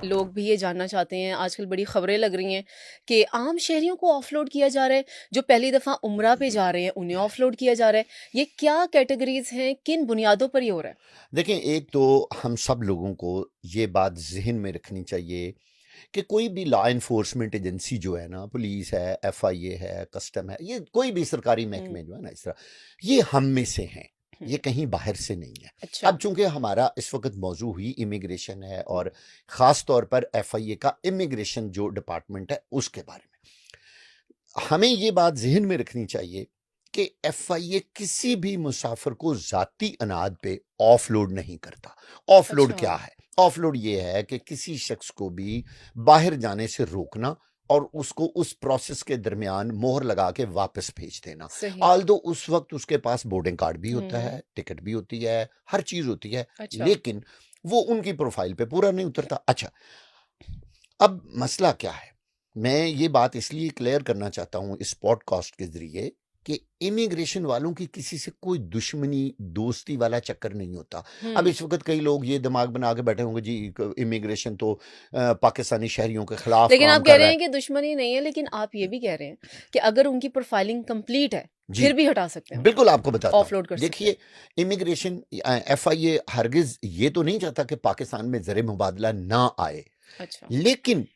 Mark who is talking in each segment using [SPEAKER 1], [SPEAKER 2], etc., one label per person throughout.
[SPEAKER 1] लोग भी ये जानना चाहते हैं, आजकल बड़ी खबरें लग रही हैं कि आम शहरियों को ऑफलोड किया जा रहा है, जो पहली दफ़ा उम्रा पे जा रहे हैं उन्हें ऑफलोड किया जा रहा है। ये क्या कैटेगरीज हैं, किन बुनियादों पर ये हो रहा है?
[SPEAKER 2] देखें, एक तो हम सब लोगों को ये बात ज़हन में रखनी चाहिए कि कोई भी लॉ इन्फोर्समेंट एजेंसी जो है ना, पुलिस है, एफआईए है, कस्टम है, ये कोई भी सरकारी
[SPEAKER 1] हम्म।
[SPEAKER 2] महकमे जो है ना, इस तरह ये हम में से हैं।
[SPEAKER 1] हम्म।
[SPEAKER 2] ये कहीं बाहर से नहीं है।
[SPEAKER 1] अच्छा।
[SPEAKER 2] अब चूंकि हमारा इस वक्त मौजू ही इमिग्रेशन है और ख़ास तौर पर एफआईए का इमिग्रेशन जो डिपार्टमेंट है उसके बारे में हमें ये बात जहन में रखनी चाहिए कि एफआईए किसी भी मुसाफिर को जाती अनाद पे ऑफलोड नहीं करता। ऑफलोड
[SPEAKER 1] अच्छा।
[SPEAKER 2] क्या है? ऑफलोड ये है कि किसी शख्स को भी बाहर जाने से रोकना और उसको उस प्रोसेस के दरमियान मोहर लगा के वापस भेज देना।
[SPEAKER 1] सही।
[SPEAKER 2] आल्दो उस वक्त उसके पास बोर्डिंग कार्ड भी होता
[SPEAKER 1] हम्म।
[SPEAKER 2] है, टिकट भी होती है, हर चीज होती है,
[SPEAKER 1] अच्छा।
[SPEAKER 2] लेकिन वो उनकी प्रोफाइल पे पूरा नहीं उतरता। अच्छा, अब मसला क्या है? मैं ये बात इसलिए क्लियर करना चाहता हूं इस पॉडकास्ट के जरिए कि इमिग्रेशन वालों की किसी से कोई दुश्मनी दोस्ती वाला चक्कर नहीं होता। अब
[SPEAKER 1] हम्म।
[SPEAKER 2] इस वक्त कई लोग ये दिमाग बना के बैठे होंगे जी इमिग्रेशन तो पाकिस्तानी शहरियों के खिलाफ
[SPEAKER 1] लेकिन
[SPEAKER 2] काम
[SPEAKER 1] आप कह
[SPEAKER 2] कर
[SPEAKER 1] रहे
[SPEAKER 2] रहा है।
[SPEAKER 1] हैं कि दुश्मनी नहीं है, लेकिन आप ये भी कह रहे हैं कि अगर उनकी प्रोफाइलिंग कंप्लीट है
[SPEAKER 2] जी,
[SPEAKER 1] फिर भी हटा सकते हैं उनको,
[SPEAKER 2] बिल्कुल आपको बताता हूँ।
[SPEAKER 1] ऑफलोड कर सकते हैं।
[SPEAKER 2] देखिए, इमिग्रेशन एफआईए हरगिज ये तो नहीं चाहता कि पाकिस्तान में ज़र मुबादला ना आए,
[SPEAKER 1] अच्छा।
[SPEAKER 2] लेकिन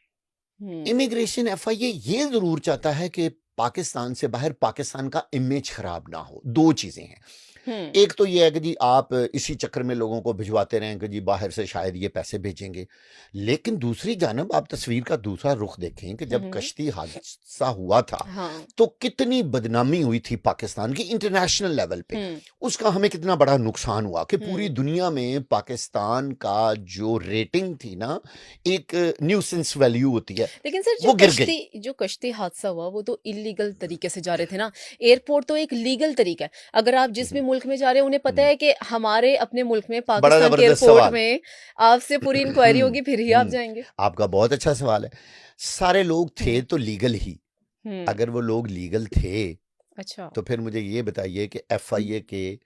[SPEAKER 1] हम्म।
[SPEAKER 2] इमिग्रेशन एफआईए ये जरूर चाहता है कि पाकिस्तान से बाहर पाकिस्तान का इमेज खराब ना हो। दो चीजें हैं।
[SPEAKER 1] हम्म।
[SPEAKER 2] एक तो ये है कि जी आप इसी चक्कर में लोगों को भिजवाते रहें कि जी बाहर से शायद ये पैसे भेजेंगे, लेकिन दूसरी जानब आप तस्वीर का दूसरा रुख देखें कि जब
[SPEAKER 1] हम्म।
[SPEAKER 2] कश्ती हादसा हुआ था
[SPEAKER 1] हाँ।
[SPEAKER 2] तो कितनी बदनामी हुई थी पाकिस्तान की इंटरनेशनल लेवल पे।
[SPEAKER 1] हम्म।
[SPEAKER 2] उसका हमें कितना बड़ा नुकसान हुआ कि पूरी
[SPEAKER 1] हम्म।
[SPEAKER 2] दुनिया में पाकिस्तान का जो रेटिंग थी ना, एक न्यूसेंस वैल्यू होती है,
[SPEAKER 1] लेकिन सर,
[SPEAKER 2] वो गिर गई।
[SPEAKER 1] जो कश्ती हादसा हुआ वो तो इलीगल तरीके से जा रहे थे ना। एयरपोर्ट तो एक लीगल तरीका है। अगर आप जिस भी
[SPEAKER 2] हम्म,
[SPEAKER 1] मुल्क में जा रहे हैं उन्हें पता
[SPEAKER 2] हम्म,
[SPEAKER 1] है कि हमारे अपने मुल्क में
[SPEAKER 2] बड़ा
[SPEAKER 1] पाकिस्तान के
[SPEAKER 2] जबरदस्त
[SPEAKER 1] एयरपोर्ट
[SPEAKER 2] सवाल।
[SPEAKER 1] में आपसे पूरी इंक्वायरी होगी, फिर ही आप
[SPEAKER 2] हम्म,
[SPEAKER 1] जाएंगे।
[SPEAKER 2] आपका बहुत अच्छा सवाल है। सारे लोग थे
[SPEAKER 1] हम्म।
[SPEAKER 2] तो लीगल ही।
[SPEAKER 1] हम्म।
[SPEAKER 2] अगर वो लोग लीगल थे
[SPEAKER 1] अच्छा।
[SPEAKER 2] तो फिर मुझे ये बताइए कि एफआईए के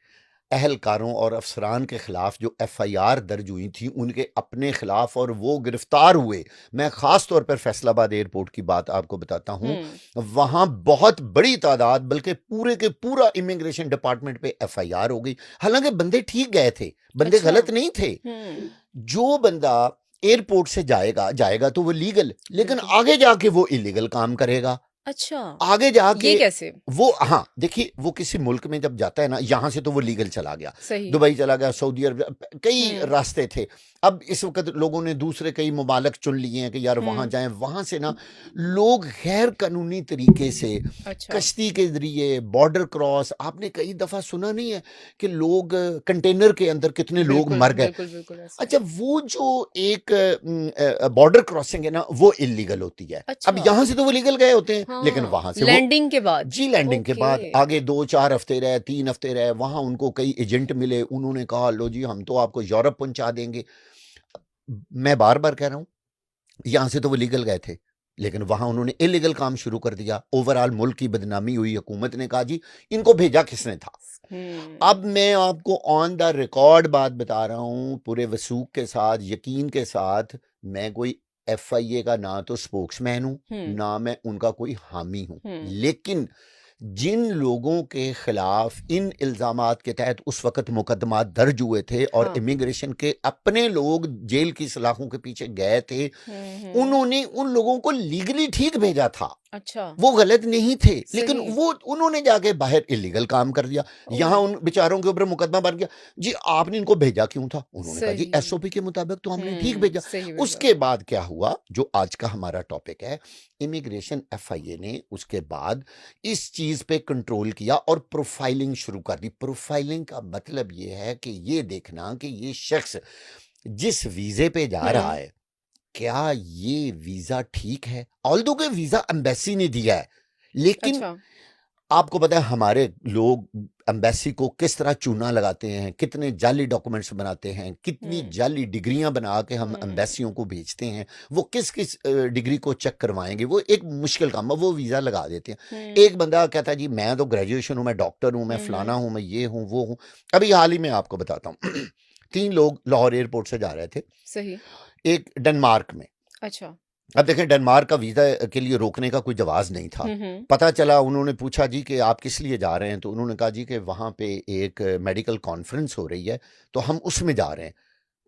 [SPEAKER 2] अहलकारों और अफसरान के खिलाफ जो एफआईआर दर्ज हुई थी उनके अपने खिलाफ और वो गिरफ्तार हुए। मैं खास तौर पर फैसलाबाद एयरपोर्ट की बात आपको बताता हूं।
[SPEAKER 1] हम्म।
[SPEAKER 2] वहां बहुत बड़ी तादाद, बल्कि पूरे के पूरा इमिग्रेशन डिपार्टमेंट पे एफआईआर हो गई। हालांकि बंदे ठीक गए थे, बंदे
[SPEAKER 1] अच्छा।
[SPEAKER 2] गलत नहीं थे।
[SPEAKER 1] हम्म।
[SPEAKER 2] जो बंदा एयरपोर्ट से जाएगा जाएगा तो वो लीगल, लेकिन
[SPEAKER 1] बिल्कुल।
[SPEAKER 2] आगे जाके वो इलीगल काम करेगा।
[SPEAKER 1] अच्छा।
[SPEAKER 2] आगे जाके
[SPEAKER 1] ये कैसे?
[SPEAKER 2] वो, हाँ देखिए, वो किसी मुल्क में जब जाता है ना, यहां से तो वो लीगल चला गया,
[SPEAKER 1] सही।
[SPEAKER 2] दुबई चला गया, सऊदी अरब, कई
[SPEAKER 1] हम्म।
[SPEAKER 2] रास्ते थे। अब इस वक्त लोगों ने दूसरे कई ममालक चुन लिए हैं कि यार वहां
[SPEAKER 1] हम्म।
[SPEAKER 2] जाएं। वहां से ना लोग गैर कानूनी तरीके से
[SPEAKER 1] अच्छा।
[SPEAKER 2] कश्ती के जरिए बॉर्डर क्रॉस, आपने कई दफा सुना नहीं है कि लोग कंटेनर के अंदर कितने लोग
[SPEAKER 1] बिल्कुल
[SPEAKER 2] मर गए।
[SPEAKER 1] बिल्कुल बिल्कुल ऐसा है।
[SPEAKER 2] अच्छा, वो जो एक बॉर्डर क्रॉसिंग है ना, वो इलीगल होती है। अब
[SPEAKER 1] अच्छा।
[SPEAKER 2] यहां से तो वो लीगल गए होते हैं, लेकिन
[SPEAKER 1] हाँ,
[SPEAKER 2] वहां से वो,
[SPEAKER 1] लैंडिंग के बाद।
[SPEAKER 2] जी लैंडिंग के
[SPEAKER 1] ओके।
[SPEAKER 2] बाद आगे 2-4 हफ्ते रहे, 3 हफ्ते रहे, वहां उनको कई एजेंट मिले, उन्होंने कहा लो जी हम तो आपको यूरोप पहुंचा देंगे। मैं बार बार कह रहा हूं, यहां से तो वो लीगल गए थे, लेकिन वहां उन्होंने इलीगल काम शुरू कर दिया। ओवरऑल मुल्क की बदनामी हुई। हुकूमत ने कहा जी इनको भेजा किसने था।
[SPEAKER 1] हम्म।
[SPEAKER 2] अब मैं आपको ऑन द रिकॉर्ड बात बता रहा हूं, पूरे वसूख के साथ, यकीन के साथ। मैं कोई एफआईए का ना तो स्पोक्समैन हूं,
[SPEAKER 1] हम्म।
[SPEAKER 2] ना मैं उनका कोई हामी हूं,
[SPEAKER 1] हम्म।
[SPEAKER 2] लेकिन जिन लोगों के खिलाफ इन इल्जामात के तहत उस वक्त मुकदमा दर्ज हुए थे और
[SPEAKER 1] हाँ।
[SPEAKER 2] इमिग्रेशन के अपने लोग जेल की सलाखों के पीछे गए थे,
[SPEAKER 1] हम्म।
[SPEAKER 2] उन्होंने उन लोगों को लीगली ठीक भेजा था।
[SPEAKER 1] अच्छा।
[SPEAKER 2] वो गलत नहीं थे, लेकिन
[SPEAKER 1] सही।
[SPEAKER 2] वो उन्होंने जाके बाहर इलीगल काम कर दिया।
[SPEAKER 1] ओ।
[SPEAKER 2] यहां उन बेचारों के ऊपर मुकदमा बन गया। जी आपने इनको भेजा क्यों था? उन्होंने कहा जी
[SPEAKER 1] सही।
[SPEAKER 2] एसओपी के मुताबिक तो हमने ठीक भेजा।
[SPEAKER 1] सही बिल्कुल।
[SPEAKER 2] उसके बाद क्या हुआ, जो आज का हमारा टॉपिक है, इमिग्रेशन एफआईए ने उसके बाद इस चीज पे कंट्रोल किया और प्रोफाइलिंग शुरू कर दी। प्रोफाइलिंग का मतलब ये है कि ये देखना कि ये शख्स जिस वीजे पे जा रहा
[SPEAKER 1] हम्म।
[SPEAKER 2] है, क्या ये वीजा ठीक है? ऑल्दो के वीजा एम्बेसी ने दिया है, लेकिन
[SPEAKER 1] अच्छा।
[SPEAKER 2] आपको पता है हमारे लोग एम्बेसी को किस तरह चूना लगाते हैं, कितने जाली डॉक्यूमेंट्स बनाते हैं, कितनी
[SPEAKER 1] हम्म।
[SPEAKER 2] जाली डिग्रियां बना के हम
[SPEAKER 1] हम्म।
[SPEAKER 2] एम्बेसियों को भेजते हैं। वो किस किस डिग्री को चेक करवाएंगे, वो एक मुश्किल काम है। वो वीजा लगा देते हैं।
[SPEAKER 1] हम्म।
[SPEAKER 2] एक बंदा कहता है जी मैं तो ग्रेजुएशन हूं, मैं डॉक्टर हूं, मैं फलाना
[SPEAKER 1] हम्म।
[SPEAKER 2] हूं, मैं ये हूं वो हूं। अभी हाल ही में आपको बताता हूं 3 लोग लाहौर एयरपोर्ट से जा रहे थे
[SPEAKER 1] सही।
[SPEAKER 2] एक डेनमार्क में।
[SPEAKER 1] अच्छा।
[SPEAKER 2] अब देखें, डेनमार्क का वीज़ा के लिए रोकने का कोई जवाज नहीं था।
[SPEAKER 1] हम्म।
[SPEAKER 2] पता चला, उन्होंने पूछा जी कि आप किस लिए जा रहे हैं, तो उन्होंने कहा जी कि वहाँ पे एक मेडिकल कॉन्फ्रेंस हो रही है, तो हम उसमें जा रहे हैं।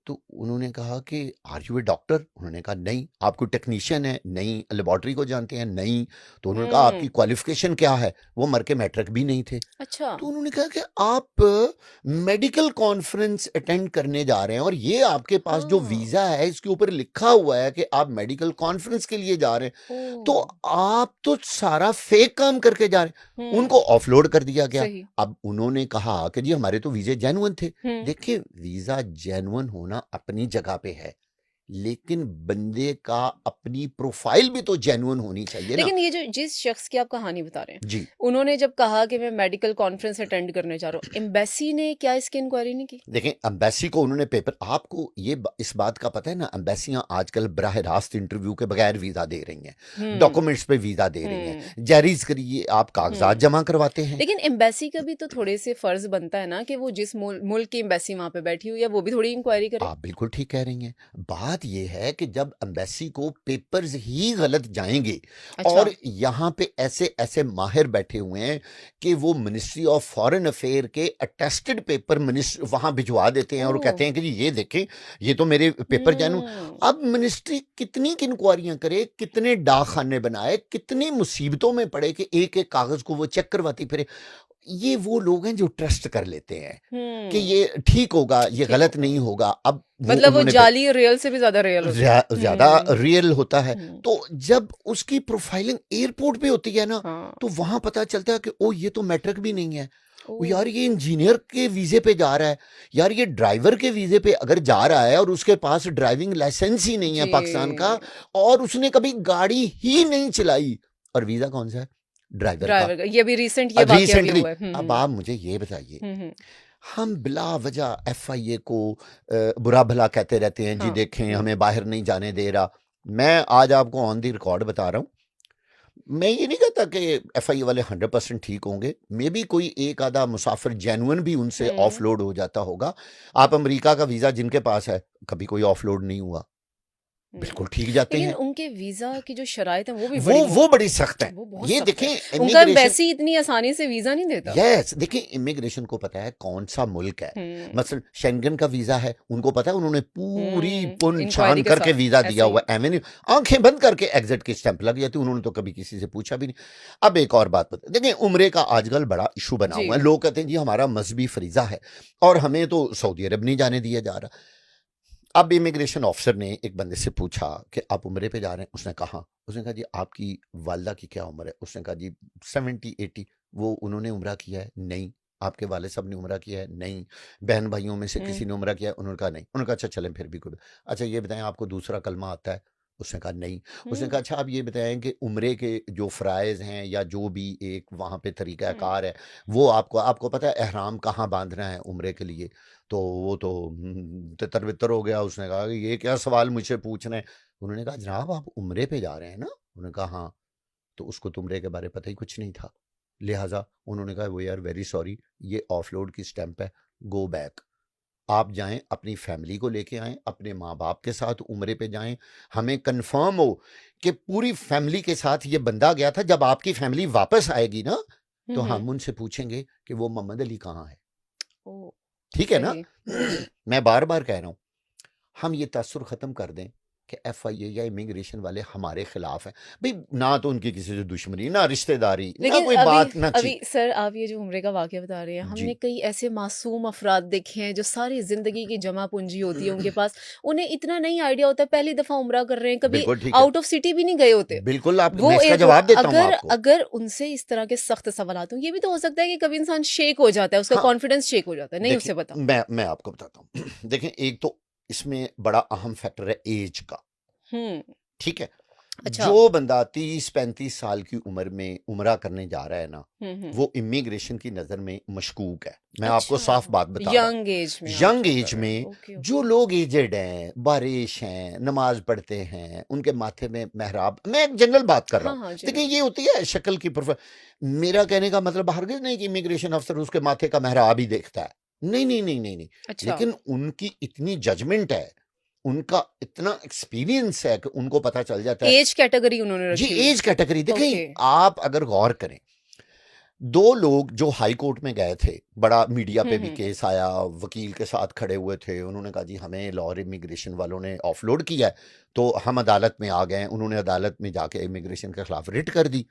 [SPEAKER 2] तो उन्होंने कहा कि आर यू ए डॉक्टर? उन्होंने कहा नहीं। आप कोई टेक्नीशियन है? नहीं। लेबॉर्ट्री को जानते हैं? नहीं। तो उन्होंने कहा आपकी
[SPEAKER 1] हम्म।
[SPEAKER 2] क्वालिफिकेशन क्या है? वो मर के मैट्रिक भी नहीं थे।
[SPEAKER 1] अच्छा।
[SPEAKER 2] तो उन्होंने कहा कि आप मेडिकल कॉन्फ्रेंस अटेंड करने जा रहे हैं और ये आपके पास जो
[SPEAKER 1] हाँ।
[SPEAKER 2] वीजा है इसके ऊपर लिखा हुआ है कि आप मेडिकल कॉन्फ्रेंस के लिए जा रहे हैं, तो
[SPEAKER 1] ओ।
[SPEAKER 2] आप तो सारा फेक काम करके जा रहे हैं। उनको ऑफलोड कर दिया गया।
[SPEAKER 1] सही।
[SPEAKER 2] अब उन्होंने कहा कि जी हमारे तो वीजे जेन्युइन थे।
[SPEAKER 1] हम्म।
[SPEAKER 2] देखिए, वीजा जेन्युइन होना अपनी जगह पे है, लेकिन बंदे का अपनी प्रोफाइल भी तो जेन्युइन होनी चाहिए ना।
[SPEAKER 1] लेकिन ये जो जिस शख्स की आप कहानी बता रहे हैं,
[SPEAKER 2] जी
[SPEAKER 1] उन्होंने जब कहा कि मैं मेडिकल कॉन्फ्रेंस अटेंड करने जा रहा हूँ, एम्बेसी ने क्या इसकी इंक्वायरी नहीं की?
[SPEAKER 2] देखें, एम्बेसी को उन्होंने पेपर, आपको ये इस बात का पता है ना, एम्बेसियां आजकल बराह रास्त इंटरव्यू के बगैर वीजा दे रही हैं,
[SPEAKER 1] हम्म।
[SPEAKER 2] डॉक्यूमेंट्स पे वीजा दे रही हैं,
[SPEAKER 1] हम्म।
[SPEAKER 2] जैरीज करिए, आप कागजात
[SPEAKER 1] हम्म।
[SPEAKER 2] जमा करवाते हैं।
[SPEAKER 1] लेकिन एम्बेसी का भी तो थोड़े से फर्ज बनता है ना कि वो जिस मुल्क की एम्बेसी वहां पे बैठी हुई है वो भी थोड़ी इंक्वायरी करे।
[SPEAKER 2] आप बिल्कुल ठीक कह रही हैं। बात यह है कि जब एम्बेसी को पेपर्स ही गलत जाएंगे
[SPEAKER 1] अच्छा।
[SPEAKER 2] और यहाँ पे ऐसे ऐसे माहिर बैठे हुए हैं कि वो मिनिस्ट्री ऑफ फॉरेन अफेयर के अटेस्टेड पेपर मिनिस्ट्री वहां भिजवा देते हैं और
[SPEAKER 1] ओ।
[SPEAKER 2] कहते हैं कि जी ये देखें, ये तो मेरे पेपर जानू।
[SPEAKER 1] हम्म।
[SPEAKER 2] अब मिनिस्ट्री कितनी इंक्वायरियां करे, कितने डाक खाने बनाए, कितनी मुसीबतों में पड़े कि एक एक कागज को वो चेक करवाती फिरे। ये वो लोग हैं जो ट्रस्ट कर लेते हैं कि
[SPEAKER 1] हम्म।
[SPEAKER 2] ये ठीक होगा, ये
[SPEAKER 1] ठीक
[SPEAKER 2] गलत
[SPEAKER 1] होगा।
[SPEAKER 2] नहीं होगा। अब वो
[SPEAKER 1] मतलब वो
[SPEAKER 2] उन्होंने
[SPEAKER 1] जाली रियल से भी ज्यादा रियल होता है।
[SPEAKER 2] ज्यादा रियल होता है।
[SPEAKER 1] हम्म।
[SPEAKER 2] तो जब उसकी प्रोफाइलिंग एयरपोर्ट पे होती है ना,
[SPEAKER 1] हाँ।
[SPEAKER 2] तो वहां पता चलता है कि ओ ये तो मैट्रिक भी नहीं है,
[SPEAKER 1] ओ।
[SPEAKER 2] ओ यार ये इंजीनियर के वीजे पे जा रहा है, यार ये ड्राइवर के वीजे पे अगर जा रहा है और उसके पास ड्राइविंग लाइसेंस ही नहीं है पाकिस्तान का,
[SPEAKER 1] जी।
[SPEAKER 2] और उसने कभी गाड़ी ही नहीं चलाई, और वीजा कौन सा है? ड्राइवर का।
[SPEAKER 1] ड्राइवर का ये भी रिसेंट ये वाकया भी
[SPEAKER 2] रिसेंटली।
[SPEAKER 1] हुआ है।
[SPEAKER 2] अब आप मुझे ये बताइए,
[SPEAKER 1] हम्म।
[SPEAKER 2] हम बिला वजह एफआईए को बुरा भला कहते रहते हैं, जी
[SPEAKER 1] हाँ।
[SPEAKER 2] देखें हमें बाहर नहीं जाने दे रहा। मैं आज आपको ऑन दी रिकॉर्ड बता रहा हूँ, मैं ये नहीं कहता कि एफआईए वाले 100% ठीक होंगे, मे बी कोई एक आधा मुसाफिर जेन्युइन भी उनसे ऑफलोड हो जाता होगा। आप अमेरिका का वीजा जिनके पास है, कभी कोई ऑफलोड नहीं हुआ, बिल्कुल ठीक जाते
[SPEAKER 1] लेकिन
[SPEAKER 2] हैं।
[SPEAKER 1] उनके वीजा की जो शराइत है वो भी
[SPEAKER 2] वो बड़ी सख्त है।
[SPEAKER 1] वो बहुत
[SPEAKER 2] ये
[SPEAKER 1] सख्त
[SPEAKER 2] देखें,
[SPEAKER 1] है। उनका
[SPEAKER 2] इमिग्रेशन,
[SPEAKER 1] एम्बेसी इतनी आसानी से वीजा नहीं देता।
[SPEAKER 2] यस, देखिए इमिग्रेशन को पता है कौन सा मुल्क है। मसलन शेंगन का वीजा है, उनको पता है, उन्होंने पूरी पुन छान
[SPEAKER 1] इंक्वायरी के
[SPEAKER 2] करके
[SPEAKER 1] साथ
[SPEAKER 2] वीजा
[SPEAKER 1] ऐसे
[SPEAKER 2] दिया
[SPEAKER 1] ही
[SPEAKER 2] हुआ है। एवेन्यू आंखें बंद करके एग्जिट की स्टैंप लग जाती, उन्होंने तो कभी किसी से पूछा भी नहीं। अब एक और बात बता, देखिए उम्रे का आजकल बड़ा इशू बना
[SPEAKER 1] जी।
[SPEAKER 2] हुआ है। लोग कहते हैं जी हमारा मजहबी फरीजा है और हमें तो सऊदी अरब नहीं जाने दिया जा रहा। अब इमिग्रेशन ऑफिसर ने एक बंदे से पूछा कि आप उम्रे पे जा रहे हैं? उसने कहा, उसने कहा जी आपकी वालदा की क्या उम्र है? उसने कहा जी 70-80। वो उन्होंने उम्रा किया है? नहीं। आपके वाले साहब ने उम्रा किया है? नहीं। बहन भाइयों में से किसी ने उम्रा किया है? उन्होंने कहा नहीं। उन्होंने कहा अच्छा चलें फिर भी कोई। अच्छा ये बताएं आपको दूसरा कलमा आता है? उसने कहा नहीं। उसने कहा अच्छा आप ये बताएं कि उम्रे के जो फ़राइज़ हैं या जो भी एक वहाँ पे तरीक़ाकार है, वो आपको पता है एहराम कहाँ बांधना है उम्रे के लिए? तो वो तो तितर-बितर हो गया। उसने कहा कि ये क्या सवाल मुझसे पूछ रहे हैं? उन्होंने कहा जनाब आप उम्रे पे जा रहे हैं ना? उन्होंने कहा हाँ। तो उसको तो उम्रे के बारे पता ही कुछ नहीं था। लिहाजा उन्होंने कहा वी आर वेरी सॉरी, ये ऑफलोड की स्टैंप है, गो बैक। आप जाएं, अपनी फैमिली को लेके आएं, अपने माँ बाप के साथ उम्रे पे जाएं। हमें कंफर्म हो कि पूरी फैमिली के साथ ये बंदा गया था। जब आपकी फैमिली वापस आएगी ना, तो हम उनसे पूछेंगे कि वो मोहम्मद अली कहाँ है।
[SPEAKER 1] ओ,
[SPEAKER 2] ठीक है ना?
[SPEAKER 1] सही।
[SPEAKER 2] मैं बार बार कह रहा हूं, हम ये तासुर खत्म कर दें कि एफआईए या इमिग्रेशन वाले हमारे खिलाफ हैं। भाई ना तो उनकी किसी से दुश्मनी, ना रिश्तेदारी, ना
[SPEAKER 1] लेकिन
[SPEAKER 2] कोई
[SPEAKER 1] अभी
[SPEAKER 2] बात, ना
[SPEAKER 1] अभी
[SPEAKER 2] चीज।
[SPEAKER 1] सर आप ये जो उम्रे का वाकया बता रहे हैं,
[SPEAKER 2] जी
[SPEAKER 1] हमने कई ऐसे मासूम अफराद देखे हैं जो सारी जिंदगी की जमा पूंजी होती है उनके पास, उन्हें इतना नहीं आइडिया होता, पहली दफा उम्रा कर रहे हैं, कभी
[SPEAKER 2] बिल्कुल ठीक है,
[SPEAKER 1] आउट ऑफ सिटी भी नहीं गए होते।
[SPEAKER 2] बिल्कुल। आप
[SPEAKER 1] वो
[SPEAKER 2] मैं इसका
[SPEAKER 1] एयरपोर्ट
[SPEAKER 2] जवाब देता हूं
[SPEAKER 1] अगर
[SPEAKER 2] आपको।
[SPEAKER 1] अगर उनसे इस तरह के सख्त सवाल हों, ये भी तो हो सकता है कि कभी इंसान शेक हो जाता है, उसका
[SPEAKER 2] हाँ
[SPEAKER 1] कॉन्फिडेंस शेक हो जाता है, नहीं उसे
[SPEAKER 2] देखिए,
[SPEAKER 1] पता।
[SPEAKER 2] मैं आपको बताता हूँ। देखें, एक तो इसमें बड़ा अहम फैक्टर है एज का।
[SPEAKER 1] हम्म।
[SPEAKER 2] ठीक है,
[SPEAKER 1] अच्छा।
[SPEAKER 2] जो बंदा 30-35 साल की उम्र में उम्रा करने जा रहा है ना,
[SPEAKER 1] हम्म।
[SPEAKER 2] वो इमिग्रेशन की नजर में मशकूक है। मैं आपको
[SPEAKER 1] अच्छा,
[SPEAKER 2] साफ बात बता रहा हूँ।
[SPEAKER 1] यंग एज में आप
[SPEAKER 2] यंग
[SPEAKER 1] जो
[SPEAKER 2] एज
[SPEAKER 1] कर रहे
[SPEAKER 2] में
[SPEAKER 1] हैं, ओके
[SPEAKER 2] जो
[SPEAKER 1] ओके।
[SPEAKER 2] लोग एजेड हैं, बारिश हैं, नमाज पढ़ते हैं, उनके माथे में मेहराब, मैं एक जनरल बात कर रहा
[SPEAKER 1] हाँ
[SPEAKER 2] हूँ।
[SPEAKER 1] हाँ
[SPEAKER 2] देखिए
[SPEAKER 1] जनरल।
[SPEAKER 2] ये होती है शक्ल की मेरा कहने का मतलब हरगिज नहीं कि इमिग्रेशन अफसर उसके माथे का मेहराब ही देखता है। नहीं नहीं नहीं नहीं नहीं।
[SPEAKER 1] अच्छा।
[SPEAKER 2] लेकिन उनकी इतनी जजमेंट है, उनका इतना एक्सपीरियंस है कि उनको पता चल जाता है।
[SPEAKER 1] एज कैटेगरी उन्होंने
[SPEAKER 2] जी
[SPEAKER 1] रखी हुई
[SPEAKER 2] एज कैटेगरी देखें,
[SPEAKER 1] ओके
[SPEAKER 2] आप अगर गौर करें, दो लोग जो हाई कोर्ट में गए थे, बड़ा मीडिया पे भी
[SPEAKER 1] हम्म
[SPEAKER 2] केस आया, वकील के साथ खड़े हुए थे, उन्होंने कहा जी हमें लॉ और इमिग्रेशन वालों ने ऑफलोड किया है, तो हम अदालत में आ गए। उन्होंने अदालत में जाके इमिग्रेशन के खिलाफ रिट कर दी।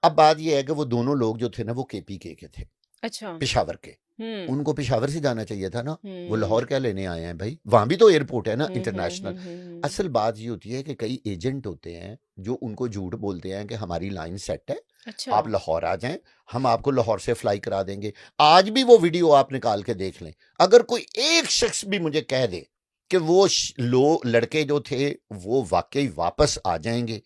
[SPEAKER 2] अब बात यह है कि वो दोनों लोग जो थे ना, वो KPK के थे,
[SPEAKER 1] अच्छा
[SPEAKER 2] पेशावर के।
[SPEAKER 1] हम्म
[SPEAKER 2] उनको पेशावर से जाना चाहिए था ना, वो
[SPEAKER 1] हम्म
[SPEAKER 2] लाहौर क्या लेने आए हैं भाई? वहां भी तो एयरपोर्ट है ना,
[SPEAKER 1] हम्म हम्म
[SPEAKER 2] इंटरनेशनल।
[SPEAKER 1] हम्म हम्म
[SPEAKER 2] असल बात ये होती है कि कई एजेंट होते हैं जो उनको झूठ बोलते हैं कि हमारी लाइन सेट है,
[SPEAKER 1] अच्छा
[SPEAKER 2] आप लाहौर आ जाएं, हम आपको लाहौर से फ्लाई करा देंगे। आज भी वो वीडियो आप निकाल के देख लें, अगर कोई एक शख्स भी मुझे कह दे कि वो लड़के जो थे वो वाकई वापस आ जाएंगे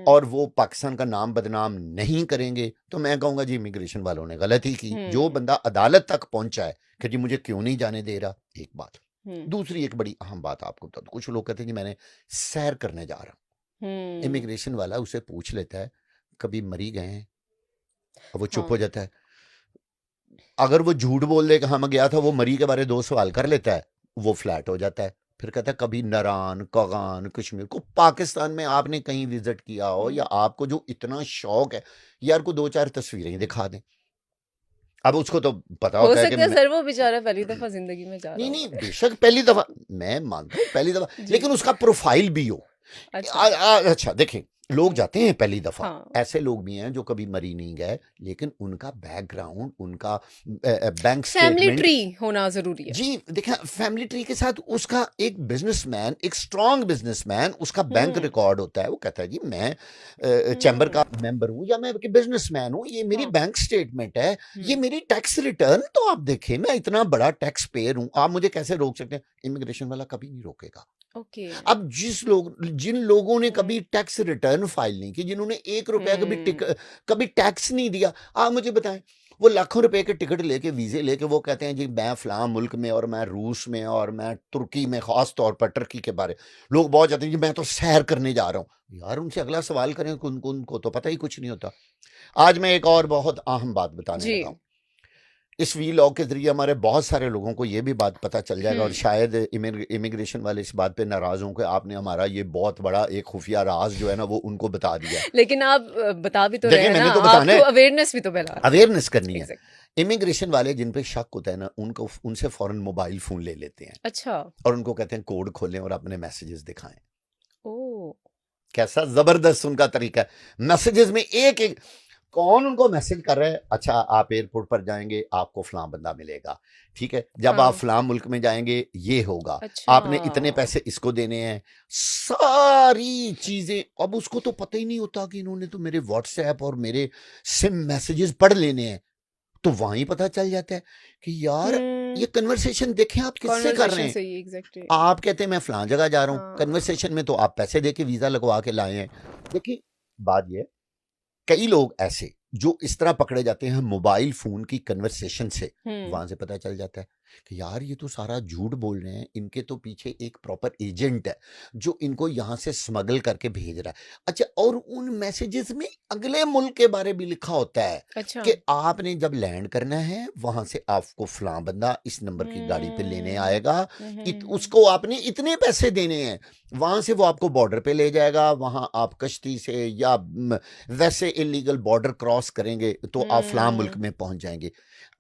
[SPEAKER 2] और वो पाकिस्तान का नाम बदनाम नहीं करेंगे, तो मैं कहूंगा जी इमिग्रेशन वालों ने गलती की। जो बंदा अदालत तक पहुंचा है कि जी मुझे क्यों नहीं जाने दे रहा, एक बात। दूसरी एक बड़ी अहम बात आपको बता दूं, कुछ लोग कहते हैं जी मैंने सैर करने जा रहा हूं, इमिग्रेशन वाला उसे पूछ लेता है कभी मरी गए हैं, और वो चुप हो
[SPEAKER 1] हाँ
[SPEAKER 2] जाता है। अगर वो झूठ बोल दे कि हाँ मैं गया था, वो मरी के बारे 2 सवाल कर लेता है, वो फ्लैट हो जाता है। फिर कहता है कभी नरान कगान कश्मीर को पाकिस्तान में आपने कहीं विजिट किया हो, या आपको जो इतना शौक है, यार को 2-4 तस्वीरें दिखा दें। अब उसको तो पता
[SPEAKER 1] हो
[SPEAKER 2] होता है कि
[SPEAKER 1] सकता है सर वो बेचारा पहली दफा जिंदगी में जा रहा
[SPEAKER 2] नहीं नहीं
[SPEAKER 1] होगा
[SPEAKER 2] बेशक पहली दफा, मैं मानता हूँ पहली दफा,
[SPEAKER 1] जी
[SPEAKER 2] लेकिन उसका प्रोफाइल भी हो।
[SPEAKER 1] अच्छा
[SPEAKER 2] अच्छा देखें, लोग जाते हैं पहली दफा,
[SPEAKER 1] हाँ
[SPEAKER 2] ऐसे लोग भी हैं जो कभी मरी नहीं गए, लेकिन उनका बैकग्राउंड, उनका बैंक
[SPEAKER 1] फैमिली
[SPEAKER 2] स्टेटमेंट।
[SPEAKER 1] ट्री होना जरूरी है
[SPEAKER 2] जी देखा, फैमिली ट्री के साथ उसका एक बिजनेसमैन, एक स्ट्रांग बिजनेसमैन, उसका बैंक रिकॉर्ड होता है। वो कहता है जी मैं चैम्बर का मेंबर हूं, या मैं बिजनेसमैन हूं, ये मेरी
[SPEAKER 1] हाँ
[SPEAKER 2] बैंक स्टेटमेंट है, ये
[SPEAKER 1] हम्म
[SPEAKER 2] मेरी टैक्स रिटर्न, तो आप देखें मैं इतना बड़ा टैक्स पेयर हूं, आप मुझे कैसे रोक सकते हैं? इमिग्रेशन वाला कभी नहीं रोकेगा।
[SPEAKER 1] ओके
[SPEAKER 2] अब जिन लोगों ने कभी
[SPEAKER 1] हम्म
[SPEAKER 2] टैक्स रिटर्न फाइल नहीं की, जिन्होंने 1 रुपया
[SPEAKER 1] हम्म
[SPEAKER 2] कभी टैक्स नहीं दिया, आप मुझे बताएं, वो लाखों रुपए के टिकट लेके, वीजे लेके, वो कहते हैं जी मैं फलां मुल्क में, और मैं रूस में, और मैं तुर्की में, खास तौर पर टर्की के बारे लोग बहुत जाते हैं जी मैं तो सैर करने जा रहा हूं। यार उनसे अगला सवाल करें, उनको तो पता ही कुछ नहीं होता। आज मैं एक और बहुत अहम बात बताने
[SPEAKER 1] जी
[SPEAKER 2] लगा हूं। इस वीलॉग के जरिए हमारे बहुत सारे लोगों को ये भी बात पता चल जाएगा, और शायद इमिग्रेशन वाले इस बात पे नाराज हों कि आपने हमारा ये बहुत बड़ा एक खुफिया राज जो है ना वो उनको बता दिया।
[SPEAKER 1] लेकिन आप बता भी तो रहे
[SPEAKER 2] देखिए
[SPEAKER 1] हैं ना,
[SPEAKER 2] मैंने तो बताना
[SPEAKER 1] आपको
[SPEAKER 2] है,
[SPEAKER 1] अवेयरनेस भी तो फैला रहे
[SPEAKER 2] अवेयरनेस करनी
[SPEAKER 1] हैं
[SPEAKER 2] है।
[SPEAKER 1] एग्जैक्ट
[SPEAKER 2] इमिग्रेशन वाले जिन पे शक होता है ना, उनको उनसे फौरन मोबाइल फोन ले लेते हैं
[SPEAKER 1] अच्छा
[SPEAKER 2] और उनको कहते हैं कोड खोलें और अपने मैसेजेस दिखाएं।
[SPEAKER 1] ओ
[SPEAKER 2] कैसा जबरदस्त उनका तरीका है। मैसेजेस में एक एक कौन उनको मैसेज कर रहा है, अच्छा आप एयरपोर्ट पर जाएंगे आपको फलां बंदा मिलेगा, ठीक है, जब आप
[SPEAKER 1] हाँ
[SPEAKER 2] फलां मुल्क में जाएंगे ये होगा,
[SPEAKER 1] अच्छा
[SPEAKER 2] आपने इतने पैसे इसको देने हैं, सारी चीजें। अब उसको तो पता ही नहीं होता कि इन्होंने तो मेरे व्हाट्सएप और मेरे सिम मैसेजेस पढ़ लेने हैं, तो वहीं पता चल जाता है कि यार ये कन्वर्सेशन देखें आप किससे कर रहे
[SPEAKER 1] कॉन्वर्सेशन
[SPEAKER 2] हैं।
[SPEAKER 1] सही एग्जैक्टली
[SPEAKER 2] आप कहते हैं मैं फलां जगह जा रहा हूं,
[SPEAKER 1] हाँ
[SPEAKER 2] कन्वर्सेशन में तो आप पैसे दे के वीजा लगवा के लाए हैं। देखिए बात ये, कई लोग ऐसे जो इस तरह पकड़े जाते हैं मोबाइल फोन की कन्वर्सेशन से, वहां से पता चल जाता है कि यार ये तो सारा झूठ बोल रहे हैं, इनके तो पीछे एक प्रॉपर एजेंट है जो इनको यहां से स्मगल करके भेज रहा है। अच्छा, और उन मैसेजेस में अगले मुल्क के बारे भी लिखा होता है
[SPEAKER 1] अच्छा
[SPEAKER 2] कि आपने जब लैंड करना है वहां से आपको फलां बंदा इस नंबर की गाड़ी पे लेने आएगा, उसको आपने इतने पैसे देने हैं, वहां से वो आपको बॉर्डर पे ले जाएगा, वहां आप कश्ती से या वैसे इलीगल बॉर्डर क्रॉस करेंगे तो आप फलां मुल्क में पहुंच जाएंगे।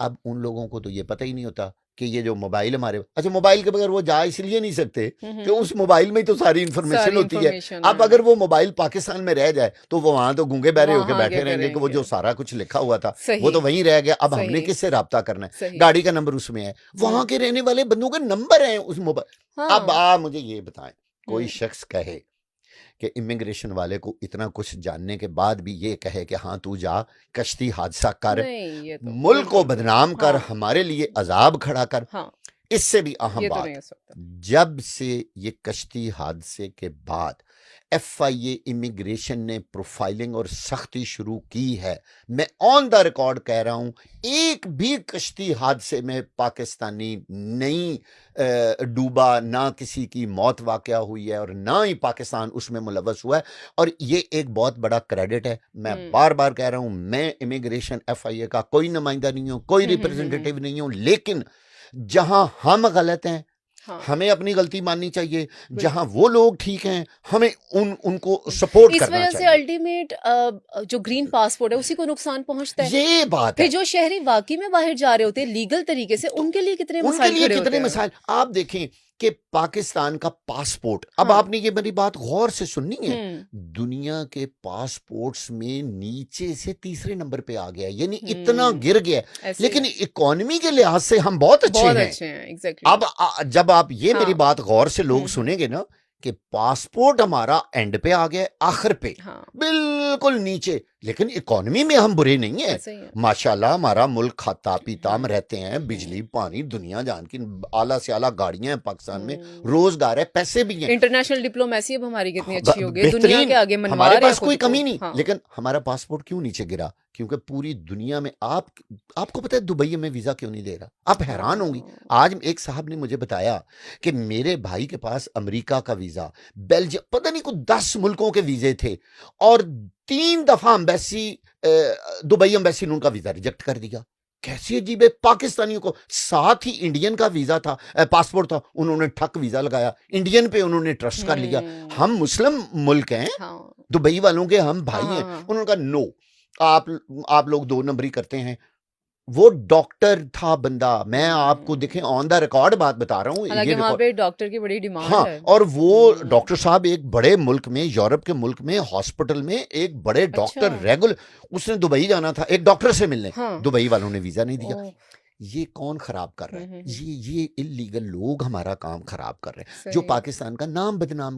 [SPEAKER 2] अब उन लोगों को तो ये पता ही नहीं होता कि ये जो मोबाइल हमारे, अच्छा मोबाइल के बगैर वो जा इसलिए नहीं सकते कि उस मोबाइल में ही तो सारी इंफॉर्मेशन होती है। अब अगर वो मोबाइल पाकिस्तान में रह जाए तो वो वहां तो गूंगे बहरे होके
[SPEAKER 1] वहां क्या
[SPEAKER 2] बैठे रहेंगे कि वो जो
[SPEAKER 1] करेंगे
[SPEAKER 2] सारा कुछ लिखा हुआ था वो
[SPEAKER 1] सही
[SPEAKER 2] तो वहीं रह गया। अब हमने
[SPEAKER 1] सही
[SPEAKER 2] किससे राब्ता करना है?
[SPEAKER 1] सही
[SPEAKER 2] गाड़ी का नंबर उसमें है, वहां के रहने वाले बंदों के नंबर हैं उस मोबाइल। अब
[SPEAKER 1] हाँ
[SPEAKER 2] आप मुझे ये बताएं, कोई शख्स कहे कि इमिग्रेशन वाले को इतना कुछ जानने के बाद भी ये कहे कि हाँ तू जा कश्ती हादसा कर,
[SPEAKER 1] नहीं ये तो
[SPEAKER 2] मुल्क को
[SPEAKER 1] बिल्कुल भी
[SPEAKER 2] बदनाम कर,
[SPEAKER 1] हाँ
[SPEAKER 2] हमारे लिए अजाब खड़ा कर।
[SPEAKER 1] हाँ
[SPEAKER 2] इससे भी अहम
[SPEAKER 1] ये तो
[SPEAKER 2] बात,
[SPEAKER 1] नहीं हो सकता
[SPEAKER 2] जब से ये कश्ती हादसे के बाद FIA इमिग्रेशन ने प्रोफाइलिंग और सख्ती शुरू की है, मैं ऑन द रिकॉर्ड कह रहा हूं, एक भी कश्ती हादसे में पाकिस्तानी नहीं डूबा, ना किसी की मौत वाकया हुई है और ना ही पाकिस्तान उसमें मुलव्वस हुआ है। और ये एक बहुत बड़ा क्रेडिट है। मैं बार बार कह रहा हूं, मैं इमिग्रेशन FIA का कोई नुमाइंदा नहीं हूं, कोई रिप्रेजेंटेटिव नहीं हूं, लेकिन जहां हम गलत हैं
[SPEAKER 1] हाँ
[SPEAKER 2] हमें अपनी गलती माननी चाहिए,
[SPEAKER 1] बिल्कुल।
[SPEAKER 2] जहां वो लोग ठीक हैं हमें उनको सपोर्ट
[SPEAKER 1] इस
[SPEAKER 2] करना
[SPEAKER 1] वजह से
[SPEAKER 2] चाहिए।
[SPEAKER 1] अल्टीमेट जो ग्रीन पासपोर्ट है उसी को नुकसान पहुंचता है।
[SPEAKER 2] ये बात
[SPEAKER 1] फिर
[SPEAKER 2] है।
[SPEAKER 1] जो शहरी वाकई में बाहर जा रहे होते हैं लीगल तरीके से,
[SPEAKER 2] तो
[SPEAKER 1] उनके लिए कितने
[SPEAKER 2] उनके
[SPEAKER 1] मसाइल
[SPEAKER 2] लिए
[SPEAKER 1] खड़े होते
[SPEAKER 2] कितने
[SPEAKER 1] हैं।
[SPEAKER 2] मिसाइल आप देखें कि पाकिस्तान का पासपोर्ट, अब
[SPEAKER 1] हाँ
[SPEAKER 2] आपने ये मेरी बात गौर से सुननी है, दुनिया के पासपोर्ट्स में नीचे से तीसरे नंबर पे आ गया, यानी इतना गिर गया है।
[SPEAKER 1] ऐसे ही
[SPEAKER 2] लेकिन
[SPEAKER 1] है,
[SPEAKER 2] इकोनॉमी के लिहाज से हम बहुत अच्छे
[SPEAKER 1] बहुत
[SPEAKER 2] हैं।
[SPEAKER 1] अच्छे हैं, एग्जैक्टली।
[SPEAKER 2] अब जब आप ये मेरी
[SPEAKER 1] हाँ
[SPEAKER 2] बात गौर से लोग
[SPEAKER 1] हम्म
[SPEAKER 2] सुनेंगे ना कि पासपोर्ट हमारा एंड पे आ गया है, आखिर पे
[SPEAKER 1] हाँ
[SPEAKER 2] बिल्कुल नीचे, लेकिन इकोनॉमी में हम बुरे नहीं है।
[SPEAKER 1] ऐसे ही है।
[SPEAKER 2] माशाल्लाह हमारा मुल्क खाता पीता हम
[SPEAKER 1] हम्म
[SPEAKER 2] रहते हैं, बिजली पानी दुनिया जान की आला से आला गाड़ियां हैं पाकिस्तान में,
[SPEAKER 1] हम्म
[SPEAKER 2] रोजगार है, पैसे भी हैं,
[SPEAKER 1] इंटरनेशनल डिप्लोमेसी अब हमारी कितनी
[SPEAKER 2] हाँ,
[SPEAKER 1] अच्छी हो गई, दुनिया
[SPEAKER 2] बेहतरीन,
[SPEAKER 1] के आगे मनवा
[SPEAKER 2] हमारे
[SPEAKER 1] रहे हैं
[SPEAKER 2] पास
[SPEAKER 1] खुद
[SPEAKER 2] कोई
[SPEAKER 1] को।
[SPEAKER 2] कमी नहीं।
[SPEAKER 1] हाँ
[SPEAKER 2] लेकिन हमारा पासपोर्ट क्यों नीचे गिरा? क्योंकि पूरी दुनिया में आपको पता है दुबई में वीजा क्यों नहीं दे रहा? आप हैरान होंगी।
[SPEAKER 1] हाँ
[SPEAKER 2] आज एक साहब ने मुझे बताया कि मेरे भाई के पास अमेरिका का वीजा, बेल्जियम, पता नहीं कुछ 10 मुल्कों के वीजे थे, और 3 दफा एम्बेसी, दुबई एम्बेसी ने उनका वीजा रिजेक्ट कर दिया। कैसी अजीब है। पाकिस्तानियों को साथ ही इंडियन का वीजा था, पासपोर्ट था, उन्होंने ठक वीजा लगाया, इंडियन पे उन्होंने ट्रस्ट कर लिया। हम मुस्लिम मुल्क हैं,
[SPEAKER 1] हाँ
[SPEAKER 2] दुबई वालों के हम भाई
[SPEAKER 1] हाँ
[SPEAKER 2] हैं।
[SPEAKER 1] हाँ
[SPEAKER 2] उन्होंने कहा नो, आप लोग 2 नंबरी करते हैं। वो डॉक्टर था बंदा, मैं आपको देखें ऑन द रिकॉर्ड बात बता रहा हूँ,
[SPEAKER 1] हालांकि
[SPEAKER 2] ये
[SPEAKER 1] वहां
[SPEAKER 2] रिकॉर्ड,
[SPEAKER 1] पे डॉक्टर की बड़ी डिमांड
[SPEAKER 2] हाँ,
[SPEAKER 1] है।
[SPEAKER 2] और वो डॉक्टर साहब एक बड़े मुल्क में, यूरोप के मुल्क में हॉस्पिटल में एक बड़े डॉक्टर
[SPEAKER 1] अच्छा
[SPEAKER 2] रेगुलर, उसने दुबई जाना था एक डॉक्टर से मिलने,
[SPEAKER 1] हाँ
[SPEAKER 2] दुबई वालों ने वीजा नहीं दिया।
[SPEAKER 1] ओ
[SPEAKER 2] ये कौन खराब कर रहा है?
[SPEAKER 1] हम्म
[SPEAKER 2] ये इलीगल लोग हमारा काम खराब कर रहे हैं, जो
[SPEAKER 1] सही
[SPEAKER 2] पाकिस्तान का नाम बदनाम